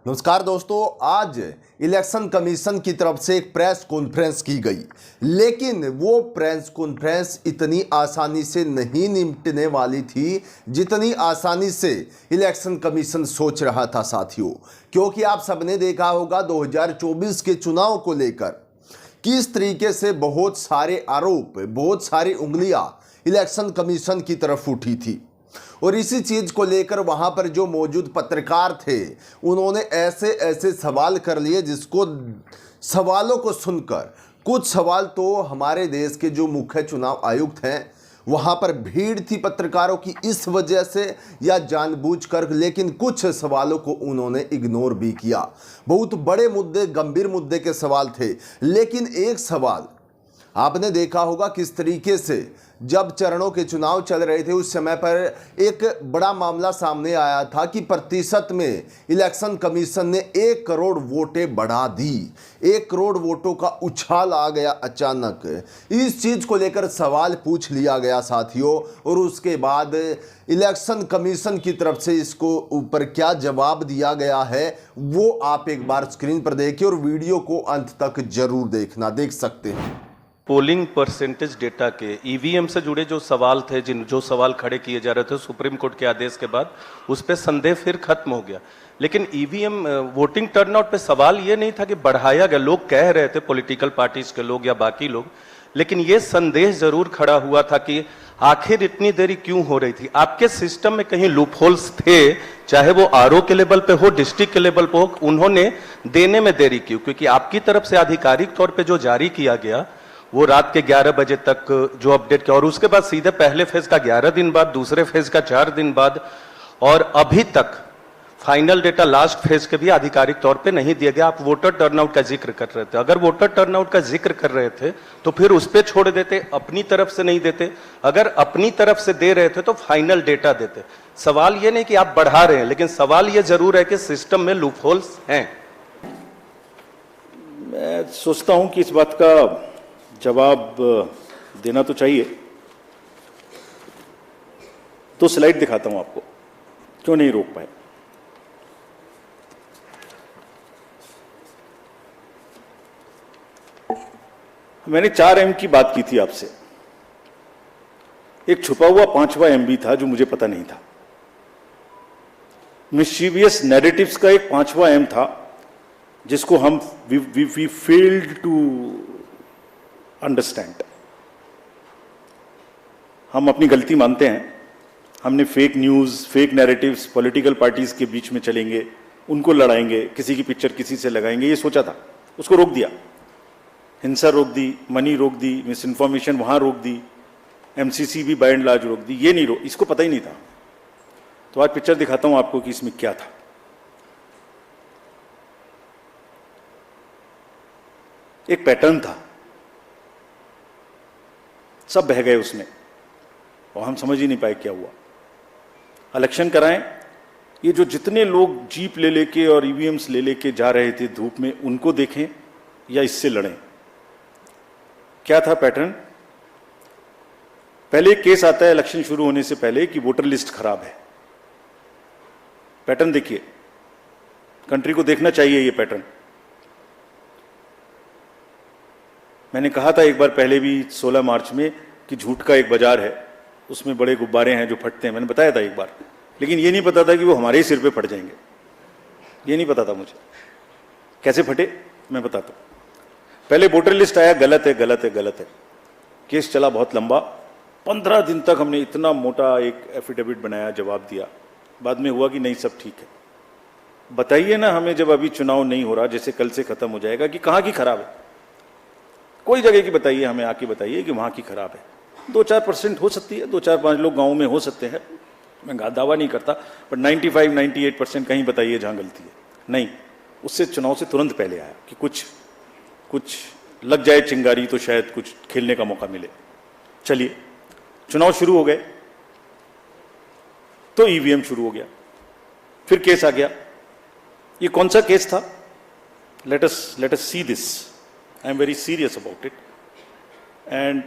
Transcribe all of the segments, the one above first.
नमस्कार दोस्तों, आज इलेक्शन कमीशन की तरफ से एक प्रेस कॉन्फ्रेंस की गई, लेकिन वो प्रेस कॉन्फ्रेंस इतनी आसानी से नहीं निपटने वाली थी जितनी आसानी से इलेक्शन कमीशन सोच रहा था साथियों। क्योंकि आप सबने देखा होगा 2024 के चुनाव को लेकर किस तरीके से बहुत सारे आरोप, बहुत सारी उंगलियां इलेक्शन कमीशन की तरफ उठी थी और इसी चीज को लेकर वहां पर जो मौजूद पत्रकार थे उन्होंने ऐसे ऐसे सवाल कर लिए जिसको सवालों को सुनकर कुछ सवाल तो हमारे देश के जो मुख्य चुनाव आयुक्त हैं वहां पर भीड़ थी पत्रकारों की इस वजह से या जानबूझकर, लेकिन कुछ सवालों को उन्होंने इग्नोर भी किया। बहुत बड़े मुद्दे, गंभीर मुद्दे के सवाल थे, लेकिन एक सवाल आपने देखा होगा किस तरीके से जब चरणों के चुनाव चल रहे थे उस समय पर एक बड़ा मामला सामने आया था कि प्रतिशत में इलेक्शन कमीशन ने 1 करोड़ वोटें बढ़ा दी। 1 करोड़ वोटों का उछाल आ गया अचानक। इस चीज को लेकर सवाल पूछ लिया गया साथियों, और उसके बाद इलेक्शन कमीशन की तरफ से इसको ऊपर क्या जवाब दिया गया है वो आप एक बार स्क्रीन पर देखिए और वीडियो को अंत तक जरूर देखना, देख सकते हैं। पोलिंग परसेंटेज डेटा के ईवीएम से जुड़े जो सवाल थे, जो सवाल खड़े किए जा रहे थे सुप्रीम कोर्ट के आदेश के बाद, उस पर संदेह फिर खत्म हो गया। लेकिन ईवीएम वोटिंग टर्नआउट पे सवाल ये नहीं था कि बढ़ाया गया, लोग कह रहे थे पॉलिटिकल पार्टीज के लोग या बाकी लोग, लेकिन ये संदेह जरूर खड़ा हुआ था कि आखिर इतनी देरी क्यों हो रही थी। आपके सिस्टम में कहीं लूपहोल्स थे, चाहे वो आरओ के लेवल पे हो, डिस्ट्रिक्ट के लेवल पे हो, उन्होंने देने में देरी क्यों? क्योंकि आपकी तरफ से आधिकारिक तौर पर जो जारी किया गया वो रात के 11 बजे तक जो अपडेट किया, और उसके बाद सीधे पहले फेज का 11 दिन बाद, दूसरे फेज का 4 दिन बाद, और अभी तक फाइनल डेटा लास्ट फेज के भी आधिकारिक तौर पे नहीं दिया गया। आप वोटर टर्नआउट का जिक्र कर रहे थे, अगर वोटर टर्नआउट का जिक्र कर रहे थे तो फिर उस पर छोड़ देते, अपनी तरफ से नहीं देते। अगर अपनी तरफ से दे रहे थे तो फाइनल डेटा देते। सवाल ये नहीं कि आप बढ़ा रहे हैं, लेकिन सवाल ये जरूर है कि सिस्टम में लूपहोल्स हैं। मैं सोचता हूं कि इस बात का जवाब देना तो चाहिए। 2 स्लाइड दिखाता हूं आपको, क्यों नहीं रोक पाए। मैंने 4M की बात की थी आपसे। एक छुपा हुआ 5वां MB था जो मुझे पता नहीं था। मिस्चीवियस नैरेटिव्स का एक 5वां M था जिसको हम वी फेल्ड टू अंडरस्टैंड। हम अपनी गलती मानते हैं। हमने fake news, fake narratives, political parties के बीच में चलेंगे, उनको लड़ाएंगे, किसी की पिक्चर किसी से लगाएंगे, ये सोचा था। उसको रोक दिया, हिंसा रोक दी, मनी रोक दी, मिस इन्फॉर्मेशन वहां रोक दी, MCC भी बाय एंड लार्ज रोक दी। ये नहीं रोक, इसको पता ही नहीं था। तो आज पिक्चर दिखाता हूं आपको कि इसमें क्या था। एक पैटर्न था, सब बह गए उसमें और हम समझ ही नहीं पाए क्या हुआ। इलेक्शन कराएं, ये जो जितने लोग जीप ले लेके और ईवीएम्स ले लेके जा रहे थे धूप में, उनको देखें या इससे लड़ें। क्या था पैटर्न? पहले एक केस आता है इलेक्शन शुरू होने से पहले कि वोटर लिस्ट खराब है। पैटर्न देखिए, कंट्री को देखना चाहिए ये पैटर्न। मैंने कहा था एक बार पहले भी 16 मार्च में कि झूठ का एक बाजार है, उसमें बड़े गुब्बारे हैं जो फटते हैं। मैंने बताया था एक बार, लेकिन ये नहीं पता था कि वो हमारे ही सिर पे फट जाएंगे। ये नहीं पता था मुझे कैसे फटे, मैं बताता हूं। पहले वोटर लिस्ट आया, गलत है, गलत है, गलत है। केस चला बहुत लंबा, 15 दिन तक हमने इतना मोटा एक एफिडेविट बनाया, जवाब दिया। बाद में हुआ कि नहीं, सब ठीक है। बताइए ना हमें, जब अभी चुनाव नहीं हो रहा, जैसे कल से खत्म हो जाएगा, कि कहां की खराब है? कोई जगह की बताइए, हमें आके बताइए कि वहां की खराब है। 2-4% हो सकती है, 2-4-5 लोग गांव में हो सकते हैं, मैं दावा नहीं करता, बट 95-98% कहीं बताइए जहां गलती है। नहीं, उससे चुनाव से तुरंत पहले आया कि कुछ लग जाए चिंगारी तो शायद कुछ खेलने का मौका मिले। चलिए, चुनाव शुरू हो गए तो ईवीएम शुरू हो गया, फिर केस आ गया। ये कौन सा केस था? Let us see this. I am very serious about it. And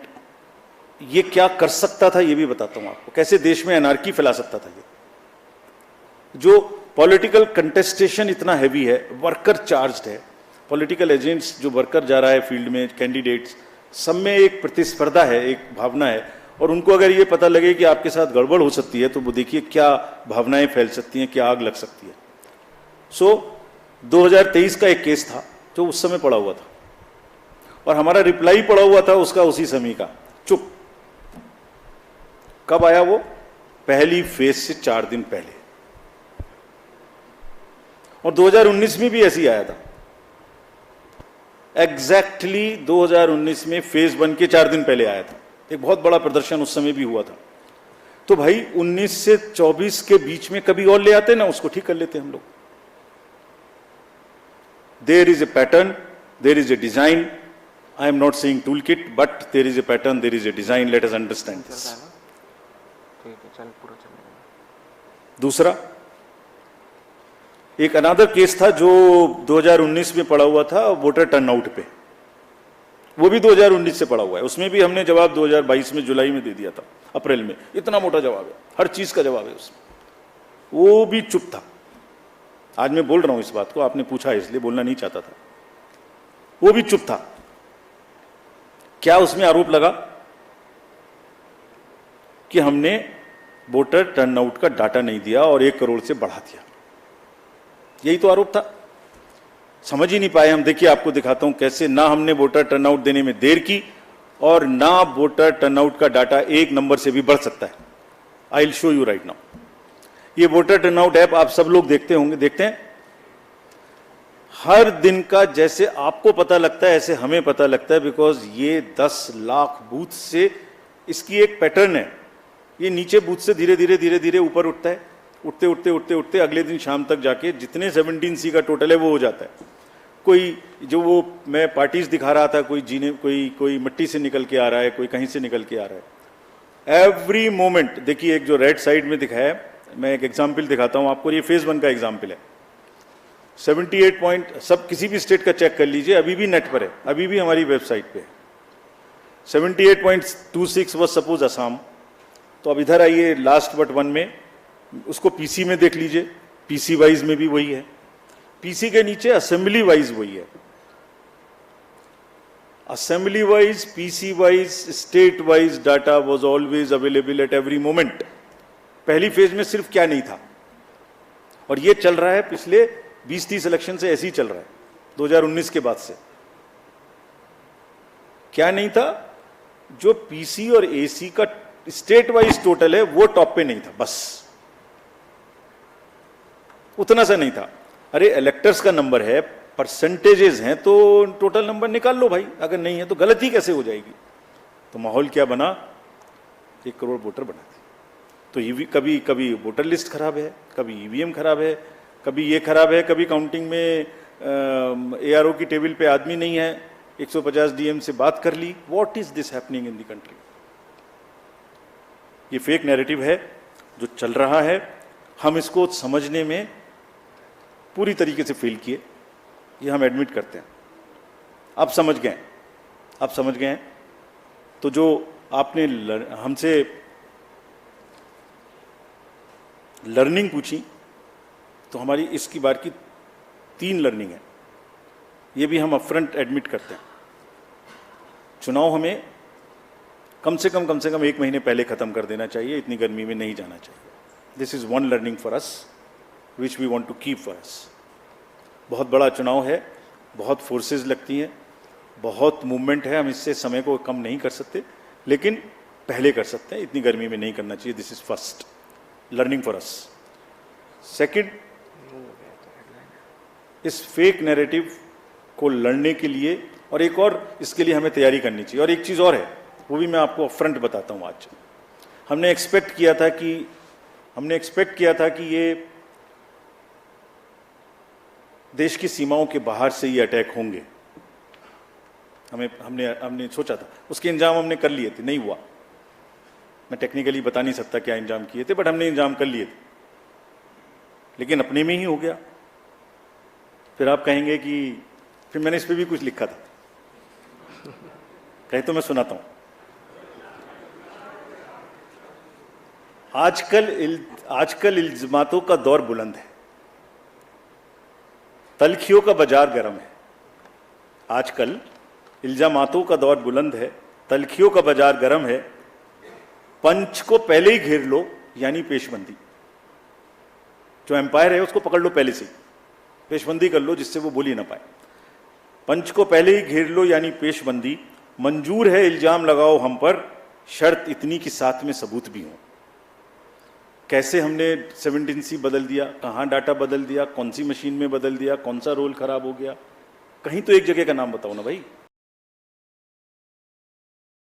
ये क्या कर सकता था ये भी बताता हूं आपको, कैसे देश में एनार्की फैला सकता था ये। जो पॉलिटिकल कंटेस्टेशन इतना हैवी है, वर्कर चार्ज्ड है, पॉलिटिकल एजेंट्स जो वर्कर जा रहा है फील्ड में, कैंडिडेट्स, सब में एक प्रतिस्पर्धा है, एक भावना है, और उनको अगर ये पता लगे कि आपके साथ गड़बड़ हो सकती है तो वो देखिए क्या भावनाएं फैल सकती हैं, क्या आग लग सकती है। सो 2023 का एक केस था जो उस समय पड़ा हुआ था, और हमारा रिप्लाई पड़ा हुआ था उसका उसी समय का, चुप। कब आया वो? पहली फेज से 4 दिन पहले, और 2019 में भी ऐसे ही आया था। एग्जैक्टली 2019 में फेज 1 के 4 दिन पहले आया था। एक बहुत बड़ा प्रदर्शन उस समय भी हुआ था। तो भाई 19 से 24 के बीच में कभी और ले आते ना, उसको ठीक कर लेते हम लोग। There is a pattern, there is a design. I am not saying tool kit, but there is a pattern, there is a design, let us understand this. दूसरा, एक अनदर केस था जो 2019 में पड़ा हुआ था, वोटर टर्नआउट पे, वो भी 2019 से पड़ा हुआ है। उसमें भी हमने जवाब 2022 में जुलाई में दे दिया था, अप्रैल में। इतना मोटा जवाब है, हर चीज का जवाब है उसमें। वो भी चुप था। आज मैं बोल रहा हूं इस बात को, आपने पूछा इसलिए, बोलना नहीं चाहता था। वो भी चुप था। क्या उसमें आरोप लगा कि हमने वोटर टर्नआउट का डाटा नहीं दिया और 1 करोड़ से बढ़ा दिया। यही तो आरोप था। समझ ही नहीं पाए हम। देखिए, आपको दिखाता हूं कैसे ना हमने वोटर टर्नआउट देने में देर की, और ना वोटर टर्नआउट का डाटा 1 नंबर से भी बढ़ सकता है। I will show you right now. ये वोटर टर्नआउट ऐप आप सब लोग देखते होंगे, देखते हैं। हर दिन का जैसे आपको पता लगता है ऐसे हमें पता लगता है, बिकॉज ये 10 लाख बूथ से इसकी एक पैटर्न है। ये नीचे बूथ से धीरे धीरे धीरे धीरे ऊपर उठता है, उठते उठते उठते उठते अगले दिन शाम तक जाके जितने 17C का टोटल है वो हो जाता है। कोई जो वो मैं पार्टीज दिखा रहा था, कोई जीने कोई मिट्टी से निकल के आ रहा है, कोई कहीं से निकल के आ रहा है। एवरी मोमेंट देखिए, एक जो रेड साइड में दिखाया है, मैं एक एग्जाम्पल दिखाता हूं आपको। ये फेज 1 का एग्जाम्पल है। 78 पॉइंट, सब किसी भी स्टेट का चेक कर लीजिए, अभी भी नेट पर है, अभी भी हमारी वेबसाइट पे है। 78.26 वॉज सपोज असम। तो अब इधर आइए लास्ट बट 1 में, उसको पीसी में देख लीजिए, पीसी वाइज में भी वही है, पीसी के नीचे असेंबली वाइज वही है। Assembly wise, PC wise, state wise data was always available at every moment. पहली फेज में सिर्फ क्या नहीं था, और ये चल रहा है पिछले 20-30 इलेक्शन से, ऐसे ही चल रहा है 2019 के बाद से। क्या नहीं था? जो पीसी और एसी का स्टेट वाइज टोटल है वो टॉप पे नहीं था, बस उतना सा नहीं था। अरे इलेक्टर्स का नंबर है, परसेंटेजेस हैं, तो टोटल नंबर निकाल लो भाई। अगर नहीं है तो गलती कैसे हो जाएगी? तो माहौल क्या बना? 1 करोड़ वोटर बना दिए। तो कभी कभी वोटर लिस्ट खराब है, कभी ईवीएम खराब है, कभी ये खराब है, कभी काउंटिंग में एआरओ की टेबल पे आदमी नहीं है, 150 डीएम से बात कर ली। What is this happening in the country? ये फेक नैरेटिव है जो चल रहा है। हम इसको समझने में पूरी तरीके से फेल किए, ये हम एडमिट करते हैं। अब समझ गए, अब समझ गए हैं। तो जो आपने हमसे लर्निंग पूछी, तो हमारी इसकी बार की 3 लर्निंग है। ये भी हम अपफ्रंट एडमिट करते हैं। चुनाव हमें कम से कम 1 महीने पहले खत्म कर देना चाहिए, इतनी गर्मी में नहीं जाना चाहिए। This is one learning for us which we want to keep for us. बहुत बड़ा चुनाव है, बहुत फोर्सेस लगती हैं, बहुत मूवमेंट है, हम इससे समय को कम नहीं कर सकते, लेकिन पहले कर सकते हैं, इतनी गर्मी में नहीं करना चाहिए। This is first learning for us. Second, इस फेक नैरेटिव को लड़ने के लिए और एक और इसके लिए हमें तैयारी करनी चाहिए। और एक चीज़ और है, वो भी मैं आपको अपफ्रंट बताता हूँ। आज हमने एक्सपेक्ट किया था कि ये देश की सीमाओं के बाहर से ये अटैक होंगे। हमने सोचा था, उसके इंजाम हमने कर लिए थे, नहीं हुआ। मैं टेक्निकली बता नहीं सकता क्या इंजाम किए थे, बट हमने इंजाम कर लिए थे, लेकिन अपने में ही हो गया। फिर आप कहेंगे कि फिर मैंने इस पे भी कुछ लिखा था, कहे तो मैं सुनाता हूं। आजकल इल्जामातों का दौर बुलंद है। तलखियों का बाजार गर्म है। आजकल इल्जामातों का दौर बुलंद है, तलखियों का बाजार गर्म है। पंच को पहले ही घेर लो यानी पेशबंदी। जो एम्पायर है उसको पकड़ लो पहले से, पेशबंदी कर लो जिससे वो बोल ही ना पाए। पंच को पहले ही घेर लो यानी पेशबंदी। मंजूर है इल्जाम लगाओ हम पर, शर्त इतनी कि साथ में सबूत भी हो। कैसे हमने 17C बदल दिया, कहां डाटा बदल दिया, कौन सी मशीन में बदल दिया, कौन सा रोल खराब हो गया, कहीं तो एक जगह का नाम बताओ ना भाई।